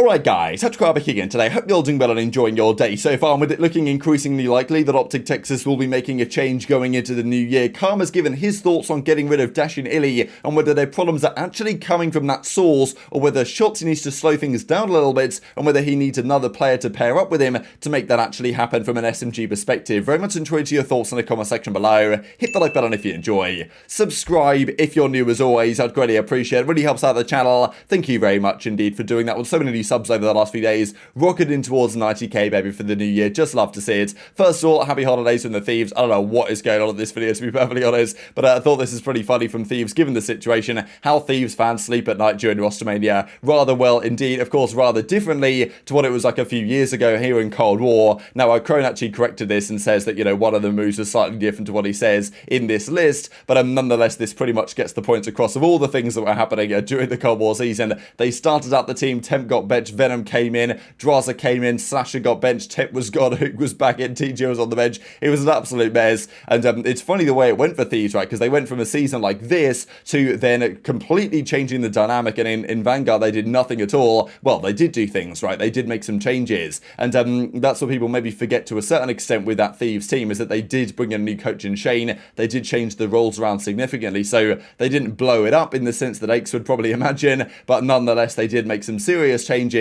Alright guys, TacticalRab back again today. Hope you're all doing well and enjoying your day so far, and with it looking increasingly likely that OpTic Texas will be making a change going into the new year. Karma's given his thoughts on getting rid of Dashy and iLLeY and whether their problems are actually coming from that source or whether Shotzzy needs to slow things down a little bit and whether he needs another player to pair up with him to make that actually happen from an SMG perspective. Very much enjoyed your thoughts in the comment section below. Hit the like button if you enjoy. Subscribe if you're new as always. I'd greatly appreciate it. It really helps out the channel. Thank you very much indeed for doing that with so many new subs over the last few days, rocketing towards 90k baby for the new year. Just love to see it. First of all, happy holidays from the Thieves. I don't know what is going on in this video, to be perfectly honest, but I thought this is pretty funny from Thieves given the situation, how Thieves fans sleep at night during Rostermania. Rather well indeed, of course, rather differently to what it was like a few years ago here in Cold War. Now, Crone actually corrected this and says that, you know, one of the moves was slightly different to what he says in this list, but nonetheless, this pretty much gets the points across of all the things that were happening during the Cold War season. They started out the team, Temp got benched, Venom came in, Drazah came in, Slasher got benched, Temp was gone, Huke was back in, TJ was on the bench. It was an absolute mess, and it's funny the way it went for Thieves, right? Because they went from a season like this to then completely changing the dynamic, and in Vanguard they did nothing at all. Well, they did do things, right? They did make some changes, and that's what people maybe forget to a certain extent with that Thieves team, is that they did bring in a new coach in Shane. They did change the roles around significantly, so they didn't blow it up in the sense that Aches would probably imagine, but nonetheless they did make some serious changes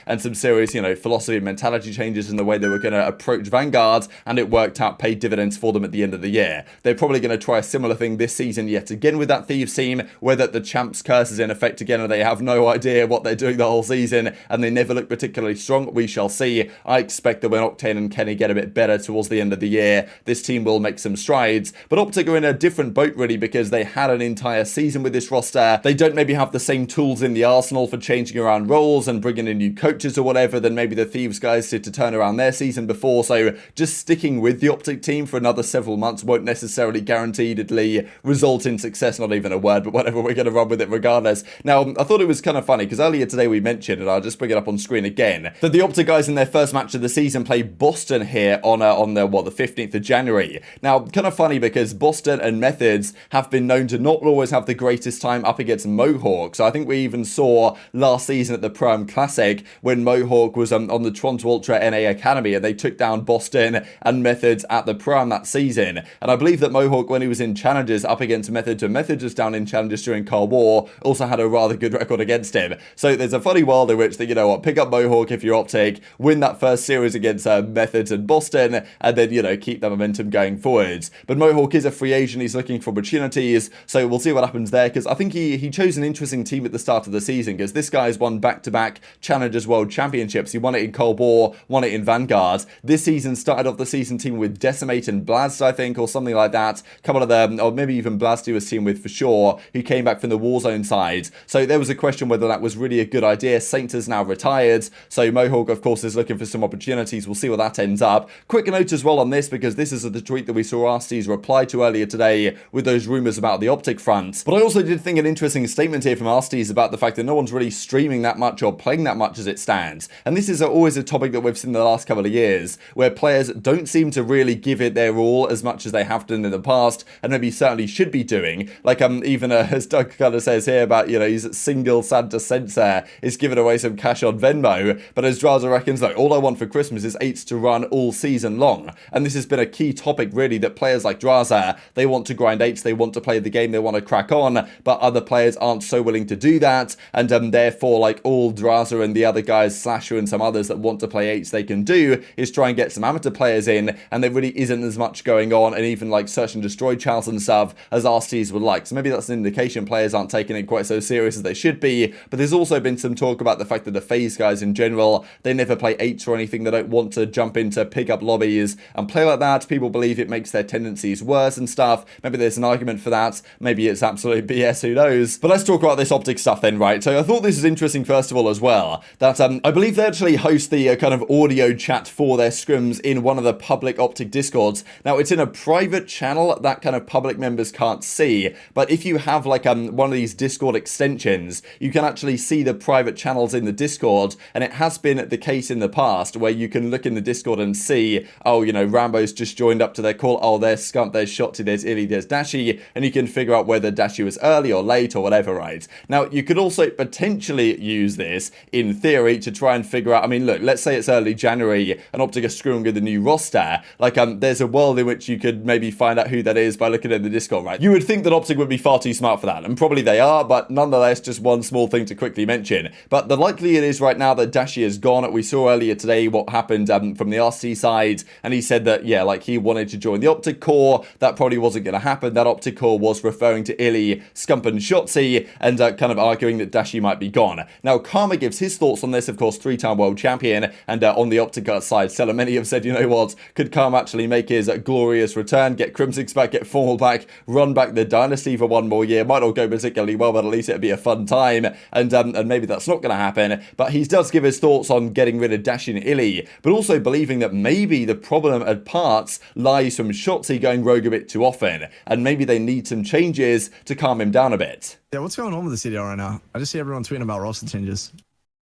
and some serious, you know, philosophy and mentality changes in the way they were going to approach Vanguard, and it worked out, paid dividends for them at the end of the year. They're probably going to try a similar thing this season yet again with that Thieves team, whether the Champs curse is in effect again and they have no idea what they're doing the whole season and they never look particularly strong. We shall see. I expect that when Octane and Kenny get a bit better towards the end of the year, this team will make some strides, but OpTic are in a different boat really, because they had an entire season with this roster. They don't maybe have the same tools in the arsenal for changing around roles and bringing in new coaches or whatever than maybe the Thieves guys did to turn around their season before, so just sticking with the OpTic team for another several months won't necessarily guaranteedly result in success. Not even a word, but whatever, we're going to run with it regardless. Now, I thought it was kind of funny because earlier today we mentioned, and I'll just bring it up on screen again, that the OpTic guys in their first match of the season play Boston here on the 15th of January. Now, kind of funny because Boston and Methods have been known to not always have the greatest time up against Mohawk. So I think we even saw last season at the Pro-Am Classic when Mohawk was on the Toronto Ultra NA Academy and they took down Boston and Methods at the Pro-Am that season. And I believe that Mohawk, when he was in Challengers up against Methods, and Methods was down in Challengers during Cold War, also had a rather good record against him. So there's a funny world in which, you know what, pick up Mohawk if you're OpTic, win that first series against Methods and Boston, and then, you know, keep the momentum going forwards. But Mohawk is a free agent, he's looking for opportunities, so we'll see what happens there, because I think he chose an interesting team at the start of the season, because this guy's won back-to-back Challengers World Championships. He won it in Cold War, won it in Vanguard. This season started off the season team with Decimate and Blast, I think, or something like that. Couple of them, or maybe even Blast he was team with for sure, who came back from the Warzone side. So there was a question whether that was really a good idea. Saint is now retired, so Mohawk, of course, is looking for some opportunities. We'll see what that ends up. Quick note as well on this, because this is the tweet that we saw Arcitys reply to earlier today with those rumours about the OpTic front. But I also did think an interesting statement here from Arcitys about the fact that no one's really streaming that much or playing that much as it stands. And this is always a topic that we've seen in the last couple of years, where players don't seem to really give it their all as much as they have done in the past, and maybe certainly should be doing. Like even as Doug kind of says here about, you know, he's single Santa Sensor is giving away some cash on Venmo, but as Drazah reckons, like, all I want for Christmas is 8s to run all season long. And this has been a key topic really, that players like Drazah, they want to grind 8s, they want to play the game, they want to crack on, but other players aren't so willing to do that, and therefore, like, all Drazah and the other guys, Slasher and some others that want to play 8s they can do is try and get some amateur players in, and there really isn't as much going on, and even like search and destroy channels and stuff as Arcitys would like. So maybe that's an indication players aren't taking it quite so serious as they should be. But there's also been some talk about the fact that the FaZe guys in general, they never play 8s or anything. They don't want to jump into pick up lobbies and play like that. People believe it makes their tendencies worse and stuff. Maybe there's an argument for that. Maybe it's absolute BS, who knows. But let's talk about this OpTic stuff then, right? So I thought this is interesting first of all as well, that I believe they actually host the kind of audio chat for their scrims in one of the public OpTic Discords. Now, it's in a private channel that kind of public members can't see, but if you have like one of these Discord extensions, you can actually see the private channels in the Discord, and it has been the case in the past where you can look in the Discord and see, oh, you know, Rambo's just joined up to their call, oh, there's Scump, there's Shotzzy, there's iLLeY, there's Dashy, and you can figure out whether Dashy was early or late or whatever, right? Now, you could also potentially use this in theory, to try and figure out, I mean, look, let's say it's early January and OpTic are screwing with the new roster. Like, there's a world in which you could maybe find out who that is by looking at the Discord, right? You would think that OpTic would be far too smart for that, and probably they are, but nonetheless, just one small thing to quickly mention. But the likely it is right now that Dashy is gone. We saw earlier today what happened from the RC side, and he said that, yeah, like he wanted to join the OpTic core. That probably wasn't going to happen. That OpTic core was referring to iLLeY, Scump, and Shotzzy, and kind of arguing that Dashy might be gone. Now, Karma gives his thoughts on this, of course, 3-time world champion, and on the OpTic side, Cellium, many have said, you know what, could Karma actually make his glorious return, get Crimsix back, get Formal back, run back the dynasty for one more year? Might not go particularly well, but at least it'd be a fun time, and maybe that's not going to happen. But he does give his thoughts on getting rid of Dashy and iLLeY, but also believing that maybe the problem at parts lies from Shotzzy going rogue a bit too often, and maybe they need some changes to calm him down a bit. Yeah, what's going on with the CDL right now? I just see everyone tweeting about roster changes.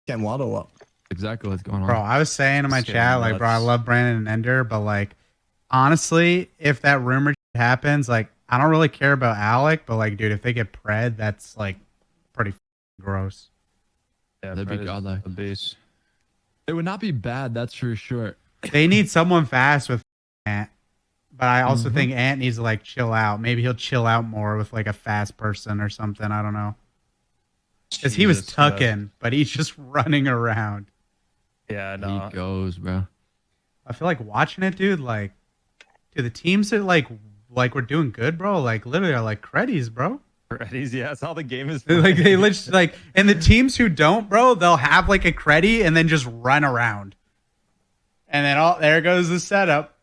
Getting wild or what? Exactly what's going on. Bro, I was saying in my chat, like, bro, I love Brandon and Ender, but, like, honestly, if that rumor happens, like, I don't really care about Alec, but, like, dude, if they get pred, that's, like, pretty gross. Yeah, that'd be godlike. A beast. It would not be bad, that's for sure. They need someone fast with Ant, but I also think Ant needs to, like, chill out. Maybe he'll chill out more with, like, a fast person or something. I don't know. Because he was tucking, but he's just running around. Yeah, no. He goes, bro. I feel like watching it, dude, like, dude, the teams that, like we're doing good, bro, like, literally are, like, creddies, bro. Creddies, yeah, that's how the game is. Like, they literally, like, and the teams who don't, bro, they'll have, like, a creddy and then just run around. And then, there goes the setup.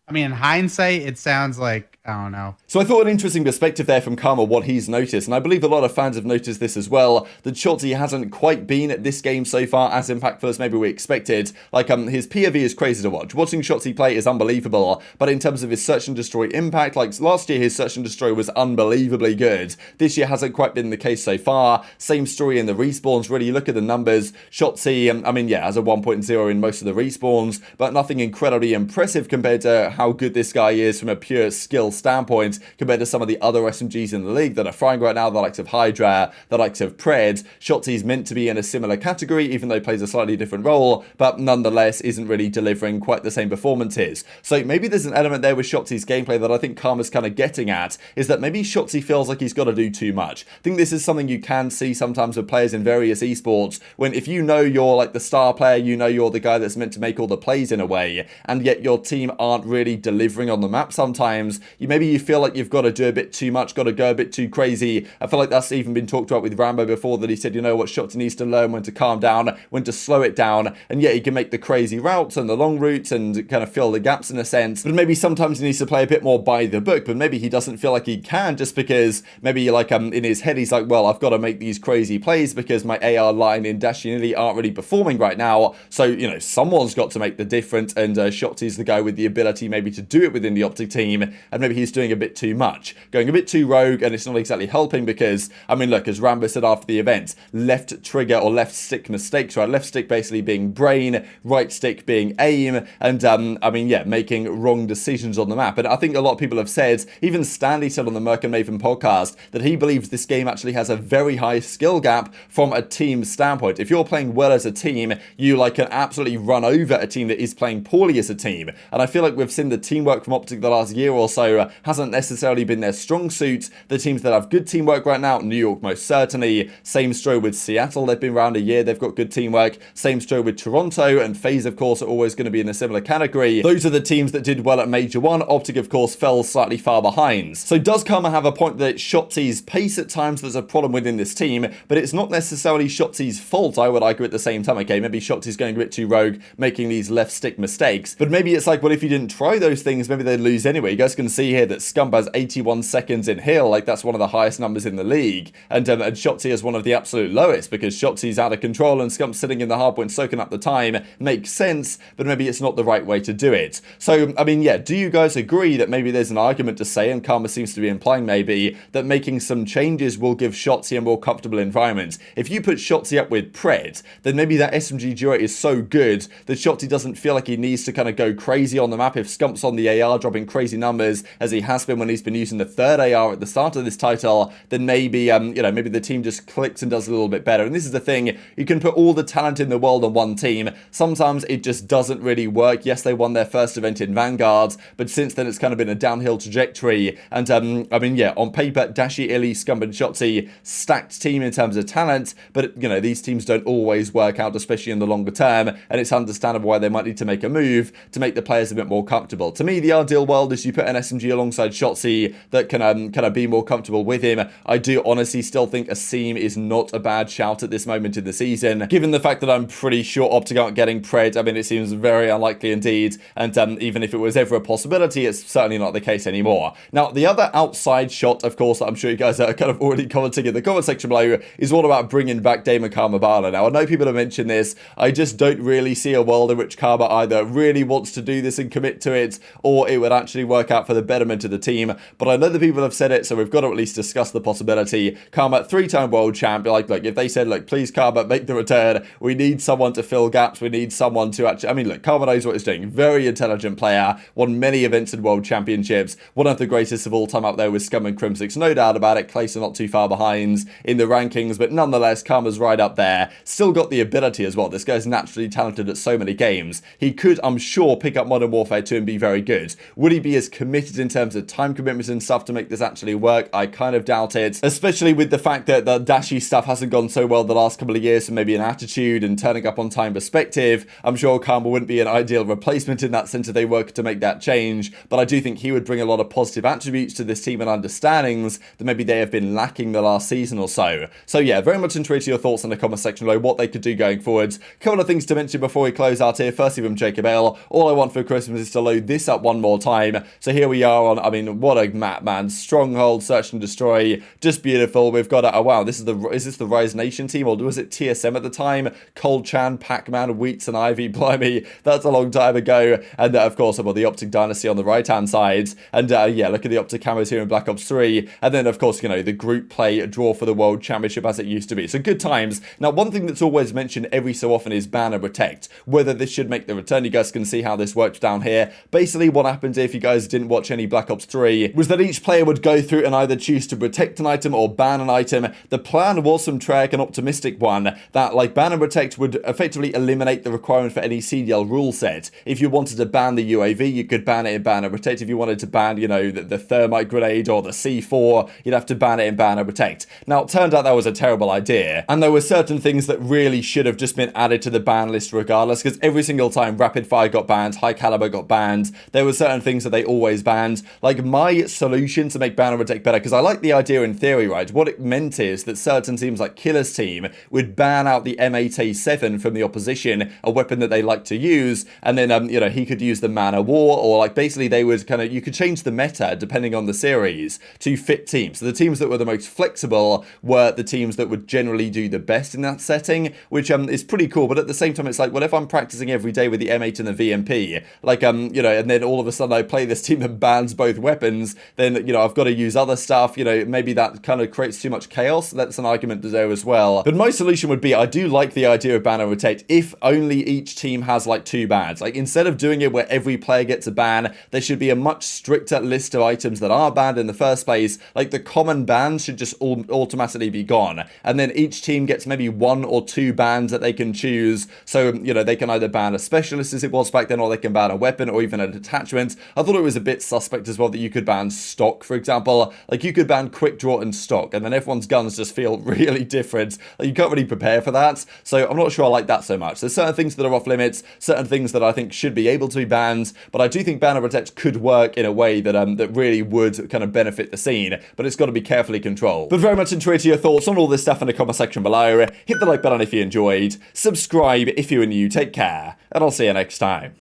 I mean, in hindsight, it sounds like, I don't know. So I thought an interesting perspective there from Karma, what he's noticed, and I believe a lot of fans have noticed this as well, that Shotzzy hasn't quite been at this game so far as impactful as maybe we expected. Like, his POV is crazy to watch. Watching Shotzzy play is unbelievable, but in terms of his search and destroy impact, like last year his search and destroy was unbelievably good. This year hasn't quite been the case so far. Same story in the respawns, really. You look at the numbers. Shotzzy, I mean, yeah, has a 1.0 in most of the respawns, but nothing incredibly impressive compared to how good this guy is from a pure skill standpoint compared to some of the other SMGs in the league that are frying right now, the likes of Hydra, the likes of Pred. Shotzzy's meant to be in a similar category, even though he plays a slightly different role, but nonetheless isn't really delivering quite the same performances. So maybe there's an element there with Shotzzy's gameplay that I think Karma's kind of getting at, is that maybe Shotzzy feels like he's got to do too much. I think this is something you can see sometimes with players in various esports, when if you know you're like the star player, you know you're the guy that's meant to make all the plays in a way, and yet your team aren't really delivering on the map sometimes, maybe you feel like you've got to do a bit too much, got to go a bit too crazy. I feel like that's even been talked about with Rambo before, that he said, you know what, Shotzzy needs to learn when to calm down, when to slow it down, and yet he can make the crazy routes and the long routes and kind of fill the gaps in a sense, but maybe sometimes he needs to play a bit more by the book, but maybe he doesn't feel like he can just because maybe like in his head he's like, well, I've got to make these crazy plays because my AR line in Dashy and iLLeY aren't really performing right now, so, you know, someone's got to make the difference, and Shotzzy's the guy with the ability maybe to do it within the OpTic team, and maybe he's doing a bit too much, going a bit too rogue, and it's not exactly helping because, I mean, look, as Rambo said after the event, left trigger or left stick mistakes, right? Left stick basically being brain, right stick being aim, and I mean, yeah, making wrong decisions on the map. And I think a lot of people have said, even Standy said on the Merc and Maven podcast, that he believes this game actually has a very high skill gap from a team standpoint. If you're playing well as a team, you like can absolutely run over a team that is playing poorly as a team. And I feel like we've seen the teamwork from OpTic the last year or so hasn't necessarily been their strong suit. The teams that have good teamwork right now, New York most certainly. Same story with Seattle. They've been around a year. They've got good teamwork. Same story with Toronto, and FaZe, of course, are always going to be in a similar category. Those are the teams that did well at Major 1. OpTic, of course, fell slightly far behind. So does Karma have a point that it's Shotzzy's pace at times that's a problem within this team, but it's not necessarily Shotzzy's fault, I would argue at the same time. Okay, maybe Shotzzy's going a bit too rogue, making these left stick mistakes, but maybe it's like, well, if you didn't try those things, maybe they'd lose anyway. You guys can see here that Scump has 81 seconds in heal, like that's one of the highest numbers in the league, and Shotzzy is one of the absolute lowest, because Shotzi's out of control and Scump's sitting in the hardpoint soaking up the time. Makes sense, but maybe it's not the right way to do it. So, I mean, yeah, do you guys agree that maybe there's an argument to say, and Karma seems to be implying maybe, that making some changes will give Shotzzy a more comfortable environment? If you put Shotzzy up with Pred, then maybe that SMG duo is so good that Shotzzy doesn't feel like he needs to kind of go crazy on the map. If Scump's on the AR dropping crazy numbers, as he has been when he's been using the third AR at the start of this title, then maybe, maybe the team just clicks and does a little bit better. And this is the thing, you can put all the talent in the world on one team. Sometimes it just doesn't really work. Yes, they won their first event in Vanguard, but since then it's kind of been a downhill trajectory. And on paper, Dashy, iLLeY, Scump and Shotzzy, stacked team in terms of talent, but these teams don't always work out, especially in the longer term, and it's understandable why they might need to make a move to make the players a bit more comfortable. To me, the ideal world is you put an SMG alongside Shotzzy that can be more comfortable with him. I do honestly still think a Seam is not a bad shout at this moment in the season, given the fact that I'm pretty sure OpTic aren't getting pred. I mean, it seems very unlikely indeed, and even if it was ever a possibility, it's certainly not the case anymore. Now, the other outside shot, of course, that I'm sure you guys are kind of already commenting in the comment section below, is all about bringing back Damon Karma Bala. Now, I know people have mentioned this. I just don't really see a world in which Karma either really wants to do this and commit to it, or it would actually work out for the betterment of the team. But I know the people have said it, so we've got to at least discuss the possibility. Karma, 3-time world champ, like if they said, like, please Karma, make the return, we need someone to fill gaps, we need someone to actually, I mean, look, Karma knows what he's doing. Very intelligent player, won many events and world championships, one of the greatest of all time up there with Scum and Crimsix, no doubt about it. Clayson not too far behind in the rankings, but nonetheless, Karma's right up there. Still got the ability as well. This guy's naturally talented at so many games. He could, I'm sure, pick up Modern Warfare 2 and be very good. Would he be as committed in terms of time commitments and stuff to make this actually work? I kind of doubt it, especially with the fact that the Dashy stuff hasn't gone so well the last couple of years, so maybe an attitude and turning up on time perspective. I'm sure Karma wouldn't be an ideal replacement in that sense if they were to make that change, but I do think he would bring a lot of positive attributes to this team and understandings that maybe they have been lacking the last season or so. So yeah, very much interested your thoughts in the comment section below, what they could do going forwards. Couple of things to mention before we close out here. Firstly, from Jacob L, all I want for Christmas is to load this up one more time. So here we are on, I mean, what a map, man. Stronghold, Search and Destroy, just beautiful. We've got a, oh wow, is this the Rise Nation team, or was it TSM at the time? Cold Chan, Pac-Man, Wheats and Ivy, blimey, that's a long time ago. And of course, well, the OpTic Dynasty on the right-hand side. And yeah, look at the OpTic camos here in Black Ops 3. And then, of course, the group play draw for the World Championship as it used to be. So good times. Now, one thing that's always mentioned every so often is ban and protect. Whether this should make the return, you guys can see how this works down here. Basically, what happens if you guys didn't watch any Black Ops 3 was that each player would go through and either choose to protect an item or ban an item. The plan was from Treyarch, an optimistic one, that like ban and protect would effectively eliminate the requirement for any CDL rule set. If you wanted to ban the UAV, you could ban it in ban and protect. If you wanted to ban, the thermite grenade or the C4, you'd have to ban it in ban and protect. Now, it turned out that was a terrible idea, and there were certain things that really should have just been added to the ban list regardless, because every single time Rapid Fire got banned, High Caliber got banned, there were certain things that they always banned. Like, my solution to make ban and protect better, because I like the idea in theory, right? What it meant is that certain teams like Killer's team would ban out the M8A7 from the opposition, a weapon that they like to use, and then he could use the Man of War, or like basically they would you could change the meta depending on the series to fit teams. So the teams that were the most flexible were the teams that would generally do the best in that setting, which is pretty cool. But at the same time, it's like, well, if I'm practicing every day with the M8 and the VMP, like and then all of a sudden I play this team that bans both weapons, then I've got to use other stuff. Maybe that kind of creates too much chaos. That's an argument to there as well. But my solution would be, I do like the idea of ban and protect if only each team has like 2 bans. Like, instead of doing it where every player gets a ban, there should be a much stricter list of items that are banned in the first place. Like, the common bans should just automatically be gone, and then each team gets maybe 1 or 2 bans that they can choose. So they can either ban a specialist as it was back then, or they can ban a weapon or even a detachment. I thought it was a bit suspect as well that you could ban stock, for example. Like, you could ban quick draw and stock, and then everyone's guns just feel really different. Like, you can't really prepare for that, so I'm not sure I like that so much. There's certain things that are off limits, certain things that I think should be able to be banned, but I do think ban and protect could work in a way that that really would kind of benefit the scene, but it's got to be carefully controlled. But very much interested your thoughts on all this stuff in the comment section below. Hit the like button if you enjoyed, subscribe if you're new, take care, and I'll see you next time.